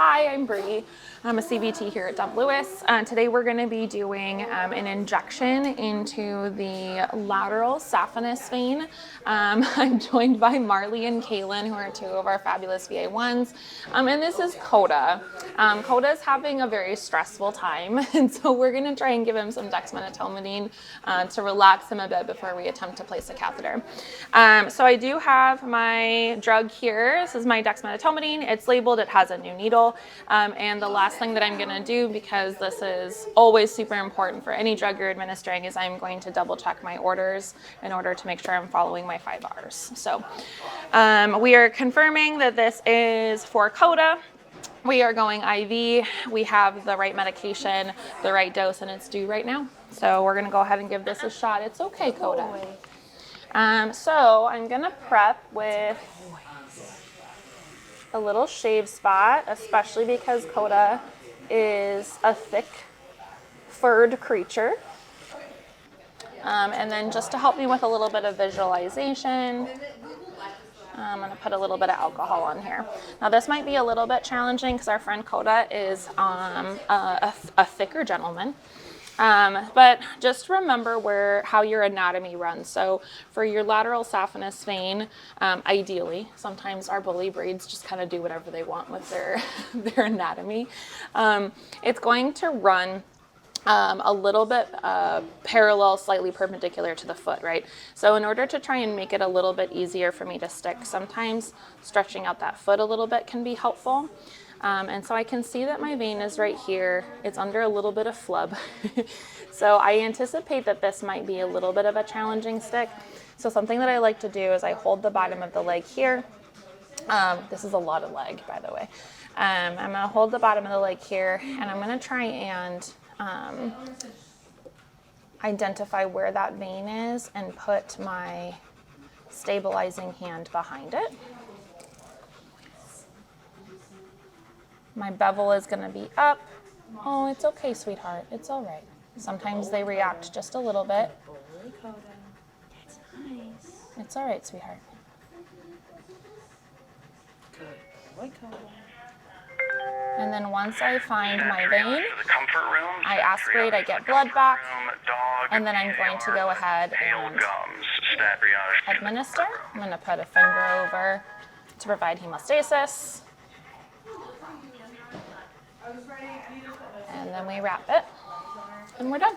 Hi, I'm Brie. I'm a CVT here at DoveLewis. Today we're going to be doing an injection into the lateral saphenous vein. I'm joined by Marley and Kaylin, who are two of our fabulous VA1s. And this is Coda. Coda is having a very stressful time, and so we're going to try and give him some dexmedetomidine to relax him a bit before we attempt to place a catheter. So I do have my drug here. This is my dexmedetomidine. It's labeled, it has a new needle. And the last thing that I'm going to do, because this is always super important for any drug you're administering, is I'm going to double check my orders in order to make sure I'm following my 5 R's. So we are confirming that this is for Coda. We are going IV. We have the right medication, the right dose, and it's due right now. So we're going to go ahead and give this a shot. It's okay, Coda. So I'm going to prep with a little shave spot, especially because Coda is a thick furred creature. And then just to help me with a little bit of visualization, I'm going to put a little bit of alcohol on here. Now this might be a little bit challenging because our friend Coda is a thicker gentleman. But just remember how your anatomy runs. So for your lateral saphenous vein, ideally, sometimes our bully breeds just kind of do whatever they want with their anatomy. It's going to run a little bit parallel, slightly perpendicular to the foot, right? So in order to try and make it a little bit easier for me to stick, sometimes stretching out that foot a little bit can be helpful. And so I can see that my vein is right here. It's under a little bit of flub. So I anticipate that this might be a little bit of a challenging stick. So something that I like to do is I hold the bottom of the leg here. This is a lot of leg, by the way. I'm going to hold the bottom of the leg here, and I'm going to try and identify where that vein is and put my stabilizing hand behind it. My bevel is going to be up. Oh, it's okay, sweetheart. It's all right. Sometimes they react just a little bit. That's nice. It's all right, sweetheart. And then once I find my vein, I aspirate, I get blood back, and then I'm going to go ahead and administer. I'm going to put a finger over to provide hemostasis. And then we wrap it, and we're done.